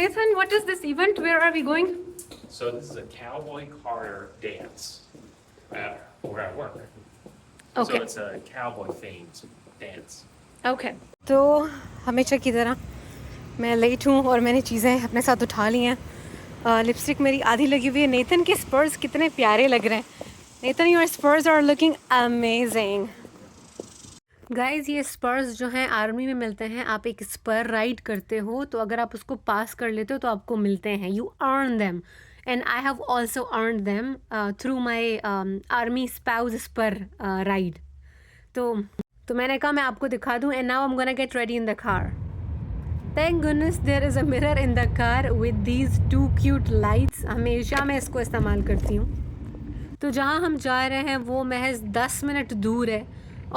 Nathan, what is this event? Where are we going? So this is a cowboy Carter dance where I work. Okay. So it's a cowboy themed dance. Okay. तो हमेशा की तरह मैं late हूँ और मैंने चीज़ें अपने साथ उठा ली हैं. लिपस्टिक मेरी आधी लगी हुई है. नेथन के स्पर्स कितने प्यारे लग रहे हैं. Nathan, your spurs are looking amazing. Guys, ये स्पर्स जो हैं आर्मी में मिलते हैं. आप एक स्पर राइड करते हो तो अगर आप उसको पास कर लेते हो तो आपको मिलते हैं. You earn them and I have also earn them through my army spouse spur ride. तो मैंने कहा मैं आपको दिखा दूँ. And now I am gonna get ready in the car. Thank goodness there is a mirror in the car with these 2 cute lights. हमेशा मैं इसको इस्तेमाल करती हूँ. तो जहाँ हम जा रहे हैं वो महज 10 मिनट दूर है.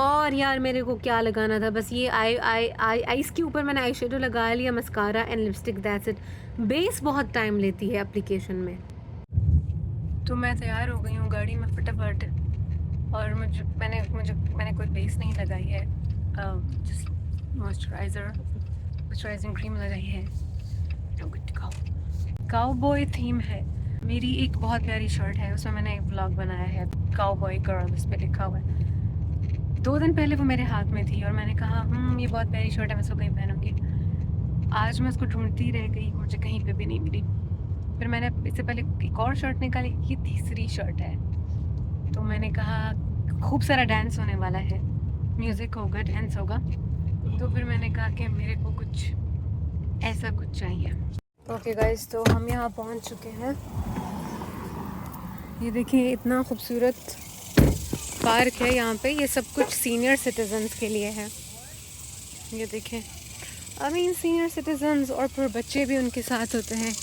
और यार मेरे को क्या लगाना था, बस ये आईज के ऊपर मैंने आई शेडो लगा लिया, mascara and lipstick, that's it. Base बहुत टाइम लेती है एप्लीकेशन में. तो मैं तैयार हो गई हूँ गाड़ी में फटाफट. और मैंने कोई बेस नहीं लगाई है. जस्ट मॉइस्चराइजिंग क्रीम लगाई है. काउबॉय थीम है. मेरी एक बहुत प्यारी शर्ट है, उसमें मैंने एक ब्लॉग बनाया है काउबॉय गर्ल, उस पर लिखा हुआ है. 2 दिन पहले वो मेरे हाथ में थी और मैंने कहा ये बहुत प्यारी शर्ट है, मैं इसको कहीं पहनूंगी. आज मैं उसको ढूंढती रह गई, मुझे कहीं पे भी नहीं मिली. फिर मैंने इससे पहले एक और शर्ट निकाली, ये तीसरी शर्ट है. तो मैंने कहा खूब सारा डांस होने वाला है, म्यूज़िक होगा, डांस होगा. तो फिर मैंने कहा कि मेरे को कुछ ऐसा कुछ चाहिए. ओके गाइस, तो हम यहाँ पहुँच चुके हैं. ये देखिए इतना खूबसूरत पार्क है यहाँ पे. ये सब कुछ सीनियर सिटीजन्स के लिए है. ये देखें, सीनियर सिटीजन्स और फिर बच्चे भी उनके साथ होते हैं.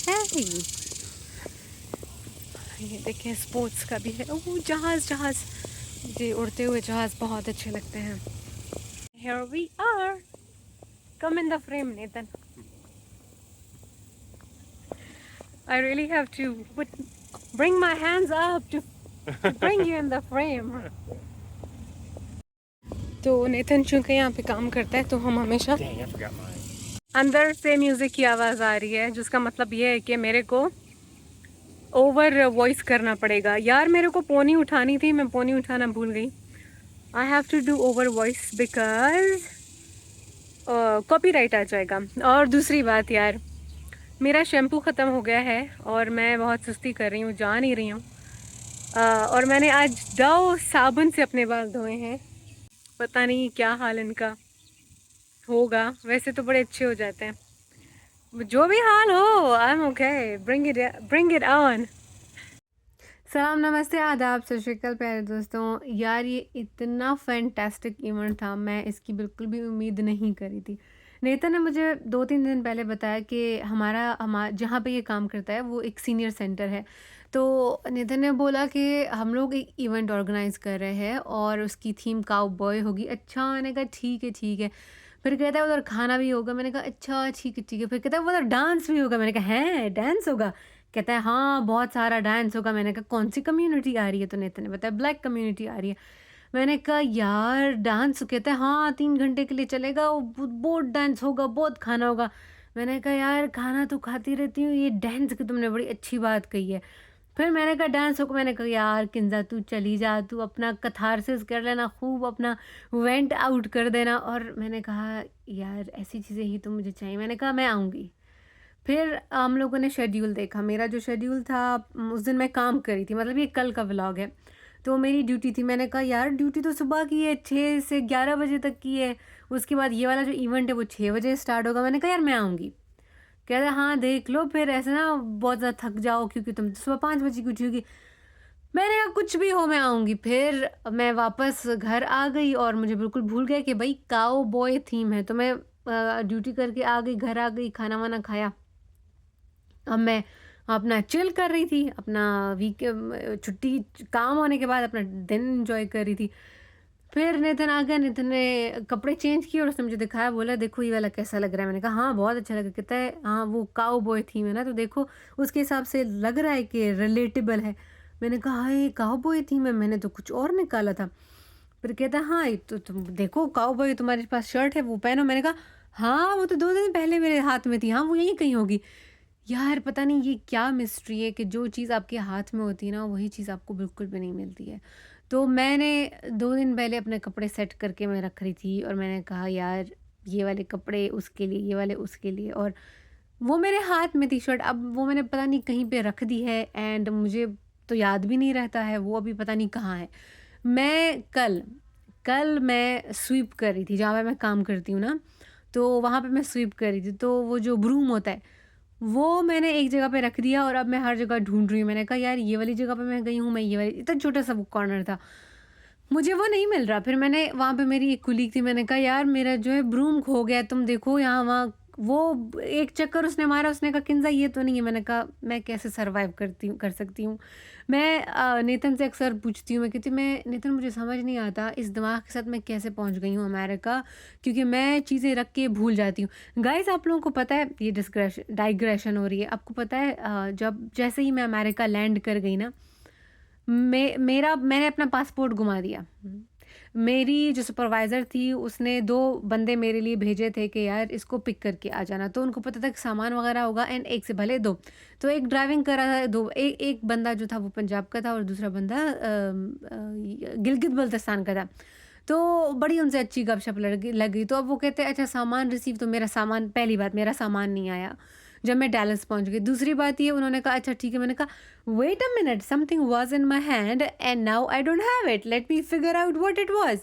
ये देखें स्पोर्ट्स का भी है. ओह, जहाज़ जी, उड़ते हुए जहाज़ बहुत अच्छे लगते हैं. Here we are. Come in the frame, Nathan. I really have to bring my hands up to bring you in the frame. तो नेथन चूँकि यहाँ पे काम करता है तो हम हमेशा Dang, I forgot mine. अंदर से म्यूज़िक की आवाज़ आ रही है, जिसका मतलब ये है कि मेरे को ओवर वॉइस करना पड़ेगा. यार मेरे को पोनी उठानी थी, मैं पोनी उठाना भूल गई. I have to do over voice because copyright आ जाएगा. और दूसरी बात यार, मेरा शैम्पू ख़त्म हो गया है और मैं बहुत सुस्ती कर रही हूँ, जा नहीं रही हूँ. और मैंने आज डव साबुन से अपने बाल धोए हैं. पता नहीं क्या हाल इनका होगा, वैसे तो बड़े अच्छे हो जाते हैं. जो भी हाल हो, I am okay. Bring it on. सलाम, नमस्ते, आदाब, सत श्री अकाल प्यारे दोस्तों. यार ये इतना फैंटास्टिक इवेंट था, मैं इसकी बिल्कुल भी उम्मीद नहीं करी थी. नेतन ने मुझे 2-3 दिन पहले बताया कि हमारा जहाँ पे ये काम करता है वो एक सीनियर सेंटर है. तो नेतन ने बोला कि हम लोग एक इवेंट ऑर्गेनाइज़ कर रहे हैं और उसकी थीम काउबॉय होगी. अच्छा, मैंने कहा ठीक है. फिर कहता है उधर खाना भी होगा. मैंने कहा अच्छा ठीक है. फिर कहता है उधर डांस भी होगा. मैंने कहा है डांस होगा? कहता है हाँ बहुत सारा डांस होगा. मैंने कहा कौन सी कम्युनिटी आ रही है? तो नेतन ने बताया ब्लैक कम्युनिटी आ रही है. मैंने कहा यार डांस? कहता है हाँ 3 घंटे के लिए चलेगा, बहुत डांस होगा, बहुत खाना होगा. मैंने कहा यार खाना तो खाती रहती हूँ, ये डांस की तुमने बड़ी अच्छी बात कही है. फिर मैंने कहा डांस होगा. मैंने कहा यार किंजा तू चली जा, तू अपना कथारसिस कर लेना, खूब अपना वेंट आउट कर देना. और मैंने कहा यार ऐसी चीज़ें ही तो मुझे चाहिए. मैंने कहा मैं आऊँगी. फिर हम लोगों ने शेड्यूल देखा. मेरा जो शेड्यूल था उस दिन मैं काम कर रही थी, मतलब ये कल का व्लॉग है. तो मेरी ड्यूटी थी. मैंने कहा यार ड्यूटी तो सुबह की है, 6 से 11 बजे तक की है. उसके बाद ये वाला जो इवेंट है वो 6 बजे स्टार्ट होगा. मैंने कहा यार मैं आऊँगी. कह रहा हाँ देख लो, फिर ऐसे ना बहुत ज़्यादा थक जाओ क्योंकि तुम सुबह 5 बजे की उठी होगी. मैंने कहा कुछ भी हो मैं आऊँगी. फिर मैं वापस घर आ गई और मुझे बिल्कुल भूल गया कि भाई काओ बॉय थीम है. तो मैं ड्यूटी करके आ गई, घर आ गई, खाना वाना खाया. अब मैं अपना चिल कर रही थी, अपना छुट्टी काम होने के बाद अपना दिन एंजॉय कर रही थी. फिर नेतन आ गया. नेतन ने कपड़े चेंज किए और उसने मुझे दिखाया, बोला देखो ये वाला कैसा लग रहा है. मैंने कहा हाँ बहुत अच्छा लगा. कहता है हाँ वो काउ बॉय थीम है ना, तो देखो उसके हिसाब से लग रहा है कि रिलेटेबल है. मैंने कहा हाँ ये काउ बॉय थीम है, मैंने तो कुछ और निकाला था. फिर कहता है हाँ ये तो तुम देखो काउ बॉय तुम्हारे पास शर्ट है वो पहनो. मैंने कहा हाँ वो तो 2 दिन पहले मेरे हाथ में थी, हाँ वो यहीं कहीं होगी. यार पता नहीं ये क्या मिस्ट्री है कि जो चीज़ आपके हाथ में होती है ना वही चीज़ आपको बिल्कुल भी नहीं मिलती है। तो मैंने 2 दिन पहले अपने कपड़े सेट करके मैं रख रही थी और मैंने कहा यार ये वाले कपड़े उसके लिए, ये वाले उसके लिए, और वो मेरे हाथ में टी-शर्ट अब वो मैंने पता नहीं कहीं पे रख दी है एंड मुझे तो याद भी नहीं रहता है, वो अभी पता नहीं कहाँ है। मैं कल कल मैं स्वीप कर रही थी जहाँ पे मैं काम करती हूँ ना, तो वहाँ पे मैं स्वीप कर रही थी, तो वो जो ब्रूम होता है वो मैंने एक जगह पे रख दिया और अब मैं हर जगह ढूँढ रही हूँ। मैंने कहा यार ये वाली जगह पे मैं गई हूँ, मैं ये वाली इतना छोटा-सा वो कॉर्नर था। मुझे वो नहीं मिल रहा। फिर मैंने वहाँ पे मेरी एक कलीग थी, मैंने कहा यार मेरा जो है ब्रूम खो गया है, तुम देखो यहाँ-वहाँ। वो एक चक्कर उसने मारा, उसने कहा किंज़ा ये तो नहीं है। मैंने कहा मैं कैसे सर्वाइव कर सकती हूँ। मैं नेतन से अक्सर पूछती हूँ, मैं कहती हूँ मैं नेतन मुझे समझ नहीं आता इस दिमाग के साथ मैं कैसे पहुँच गई हूँ अमेरिका, क्योंकि मैं चीज़ें रख के भूल जाती हूँ। गाइज़ आप लोगों को पता है ये डाइग्रेशन हो रही है। आपको पता है जब जैसे ही मैं अमेरिका लैंड कर गई ना, मैंने अपना पासपोर्ट गुमा दिया। मेरी जो सुपरवाइज़र थी उसने 2 बंदे मेरे लिए भेजे थे कि यार इसको पिक करके आ जाना। तो उनको पता था कि सामान वग़ैरह होगा एंड 1 से भले 2। तो एक ड्राइविंग कर रहा था, 2 एक बंदा जो था वो पंजाब का था और दूसरा बंदा गिलगित-बल्तिस्तान का था। तो बड़ी उनसे अच्छी गपशप लग गई। तो अब वो कहते हैं अच्छा सामान रिसीव, तो मेरा सामान, पहली बात मेरा सामान नहीं आया जब मैं डैलस पहुँच गई। दूसरी बात ये उन्होंने कहा अच्छा ठीक है। मैंने कहा wait a minute, something was in my hand and now I don't have it, let me figure out what it was.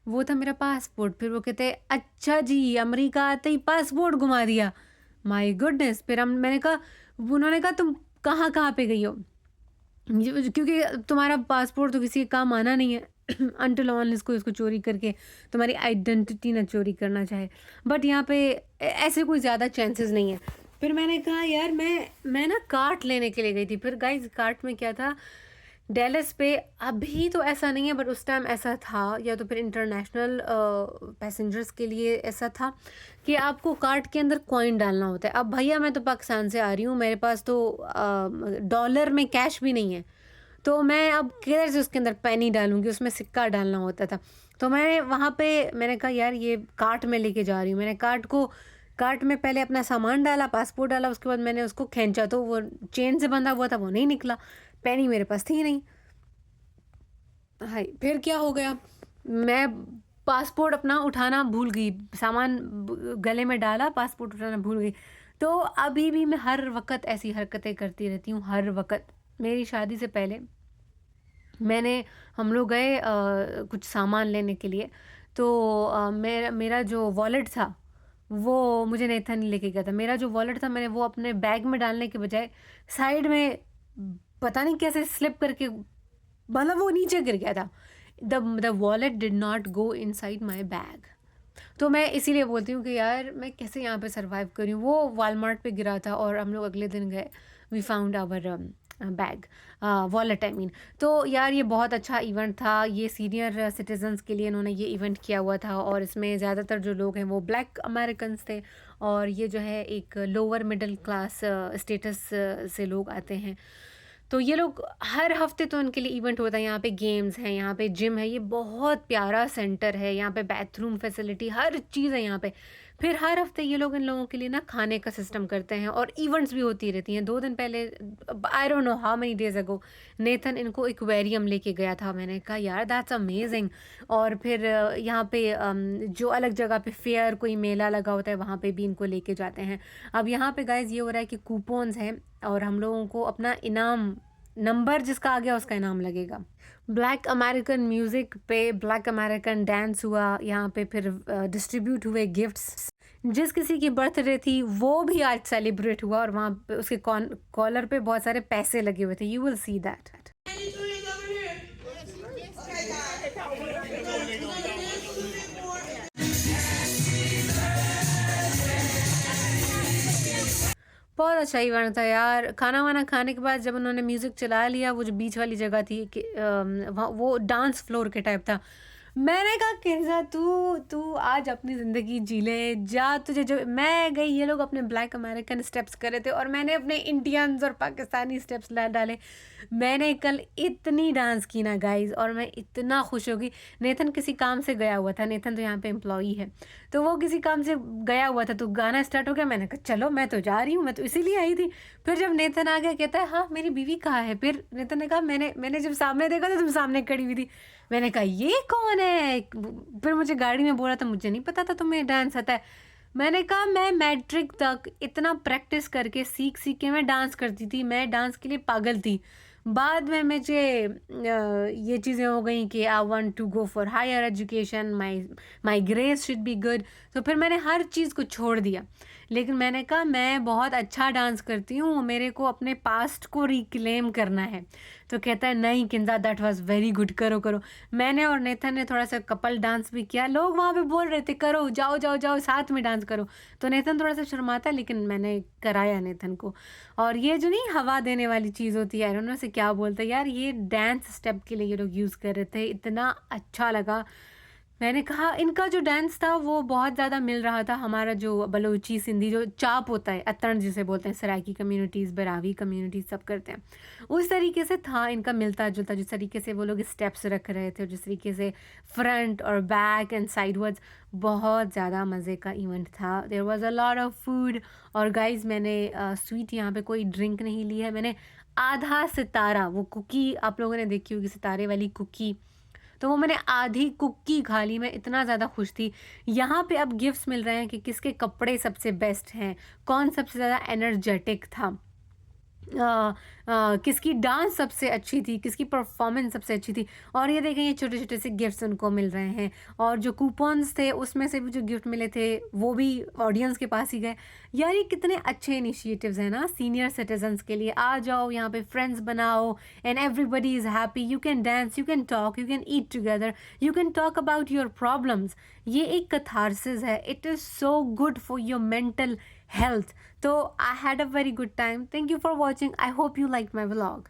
वो था मेरा पासपोर्ट। फिर वो कहते हैं अच्छा जी, अमेरिका आते ही पासपोर्ट घुमा दिया। My goodness! फिर मैंने कहा, उन्होंने कहा तुम कहाँ-कहाँ पे गई हो? क्योंकि तुम्हारा पासपोर्ट तो किसी के काम आना नहीं है अनटिल अनलेस कोई इसको चोरी करके तुम्हारी आइडेंटिटी ना चोरी करना चाहे। बट यहाँ पे ऐसे कोई ज़्यादा चांसेस नहीं है। फिर मैंने कहा यार मैं ना कार्ट लेने के लिए गई थी। फिर गाइस कार्ट में क्या था, डैलस पे अभी तो ऐसा नहीं है बट उस टाइम ऐसा था, या तो फिर इंटरनेशनल पैसेंजर्स के लिए ऐसा था कि आपको कार्ट के अंदर कॉइन डालना होता है। अब भैया मैं तो पाकिस्तान से आ रही हूँ, मेरे पास तो डॉलर में कैश भी नहीं है, तो मैं अब किधर से उसके अंदर पैनी डालूँगी, उसमें सिक्का डालना होता था। तो मैं वहाँ पे मैंने कहा यार ये कार्ट में लेके जा रही हूँ। मैंने कार्ट में पहले अपना सामान डाला, पासपोर्ट डाला, उसके बाद मैंने उसको खींचा तो वो चेन से बंधा हुआ था, वो नहीं निकला। पैनी मेरे पास थी नहीं। हाय! फिर क्या हो गया, मैं पासपोर्ट अपना उठाना भूल गई, सामान गले में डाला, पासपोर्ट उठाना भूल गई। तो अभी भी मैं हर वक़्त ऐसी हरकतें करती रहती हूँ, हर वक़्त। मेरी शादी से पहले मैंने हम लोग गए कुछ सामान लेने के लिए, तो मेरा मेरा जो वॉलेट था वो मुझे नेथन लेके गया था। मेरा जो वॉलेट था मैंने वो अपने बैग में डालने के बजाय साइड में पता नहीं कैसे स्लिप करके, मतलब वो नीचे गिर गया था। The wallet did not go inside my bag. तो मैं इसीलिए बोलती हूँ कि यार मैं कैसे यहाँ पे सर्वाइव कर रही हूँ। वो वॉलमार्ट पे गिरा था और हम लोग अगले दिन गए, we found our bag, wallet I mean. तो यार ये बहुत अच्छा इवेंट था, ये सीनियर सिटीजन्स के लिए इन्होंने ये इवेंट किया हुआ था और इसमें ज़्यादातर जो लोग हैं वो ब्लैक अमेरिकन्स थे और ये जो है एक लोअर मिडिल क्लास स्टेटस से लोग आते हैं। तो ये लोग हर हफ्ते तो इनके लिए इवेंट होता है, यहाँ पे गेम्स हैं, यहाँ पे जिम है, ये बहुत प्यारा सेंटर है, यहाँ पे बाथरूम फैसिलिटी हर चीज़ है यहाँ पे। फिर हर हफ्ते ये लोग इन लोगों के लिए ना खाने का सिस्टम करते हैं और इवेंट्स भी होती रहती हैं। 2 दिन पहले I don't know how many days ago Nathan इनको एक्वेरियम लेके गया था। मैंने कहा यार दैट्स अमेजिंग। और फिर यहाँ पे जो अलग जगह पे फेयर कोई मेला लगा होता है वहाँ पे भी इनको लेके जाते हैं। अब यहाँ पे गाइज़ ये हो रहा है कि कूपन्स हैं और हम लोगों को अपना इनाम, नंबर जिसका आ गया उसका इनाम लगेगा। ब्लैक अमेरिकन म्यूज़िक पे ब्लैक अमेरिकन डांस हुआ यहाँ पे, फिर डिस्ट्रीब्यूट हुए गिफ्ट्स। जिस किसी की बर्थडे थी वो भी आज सेलिब्रेट हुआ और वहाँ पे उसके कॉलर पे बहुत सारे पैसे लगे हुए थे। You will see that. बहुत अच्छा इवेंट था यार। खाना वाना खाने के बाद जब उन्होंने म्यूज़िक चला लिया, वो जो बीच वाली जगह थी कि वहाँ वो डांस फ्लोर के टाइप था, मैंने कहा किंजा तू तू आज अपनी ज़िंदगी जी ले जा, तुझे जो मैं गई, ये लोग अपने ब्लैक अमेरिकन स्टेप्स कर रहे थे और मैंने अपने इंडियंस और पाकिस्तानी स्टेप्स ला डाले। मैंने कल इतनी डांस की ना गाइस, और मैं इतना खुश हो गई। नेथन किसी काम से गया हुआ था, नेथन तो यहाँ पे एम्प्लॉई है, तो वो किसी काम से गया हुआ था, तो गाना स्टार्ट हो गया। मैंने कहा चलो मैं तो जा रही हूँ, मैं तो इसीलिए आई थी। फिर जब नेथन आ गया कहता है हाँ मेरी बीवी कहाँ है, फिर नेथन ने कहा मैंने जब सामने देखा तो तुम सामने खड़ी हुई थी। मैंने कहा ये कौन है, फिर मुझे गाड़ी में बोला था मुझे नहीं पता था तुम्हें डांस आता है। मैंने कहा मैं मैट्रिक तक इतना प्रैक्टिस करके सीख के मैं डांस करती थी, मैं डांस के लिए पागल थी। बाद में मुझे ये चीज़ें हो गई कि I want to go for higher education, my grace should be good, तो फिर मैंने हर चीज़ को छोड़ दिया। लेकिन मैंने कहा मैं बहुत अच्छा डांस करती हूँ, मेरे को अपने पास्ट को रिक्लेम करना है। तो कहता है नहीं Kinza that was very good, करो करो। मैंने और नेथन ने थोड़ा सा कपल डांस भी किया, लोग वहाँ पे बोल रहे थे करो जाओ जाओ जाओ साथ में डांस करो, तो नेथन थोड़ा सा शर्माता, लेकिन मैंने कराया नेथन को। और ये जो नहीं हवा देने वाली चीज़ होती है, उन्होंने से क्या बोलते हैं यार, ये डांस स्टेप के लिए ये लोग यूज़ कर रहे थे, इतना अच्छा लगा। मैंने कहा इनका जो डांस था वो बहुत ज़्यादा मिल रहा था हमारा जो बलोची सिंधी जो चाप होता है, अतण जिसे बोलते हैं, सराइकी कम्युनिटीज़, बरावी कम्युनिटीज़ सब करते हैं, उस तरीके से था इनका मिलता जुलता। जिस तरीके से वो लोग स्टेप्स रख रहे थे और जिस तरीके से फ्रंट और बैक एंड साइडवर्ड्स, बहुत ज़्यादा मज़े का इवेंट था। There was a lot of food. और गाइस मैंने स्वीट यहाँ पे कोई ड्रिंक नहीं ली है, मैंने आधा सितारा, वो कुकी आप लोगों ने देखी होगी सितारे वाली कुकी, तो वो मैंने आधी कुकी खा ली। मैं इतना ज़्यादा खुश थी। यहाँ पे अब गिफ्ट्स मिल रहे हैं कि किसके कपड़े सबसे बेस्ट हैं, कौन सबसे ज़्यादा एनर्जेटिक था, किसकी डांस सबसे अच्छी थी, किसकी परफॉर्मेंस सबसे अच्छी थी। और ये देखें ये छोटे छोटे से गिफ्ट्स उनको मिल रहे हैं, और जो कूपन्स थे उसमें से भी जो गिफ्ट मिले थे वो भी ऑडियंस के पास ही गए। यार ये कितने अच्छे इनिशिएटिव्स हैं ना सीनियर सिटीजन्स के लिए। आ जाओ यहाँ पे फ्रेंड्स बनाओ and everybody is happy, you can dance, you can talk, you can eat together, you can talk about your problems. ये एक कथारसिस है, it is so good for your mental health. So I had a very good time. Thank you for watching. I hope you liked my vlog.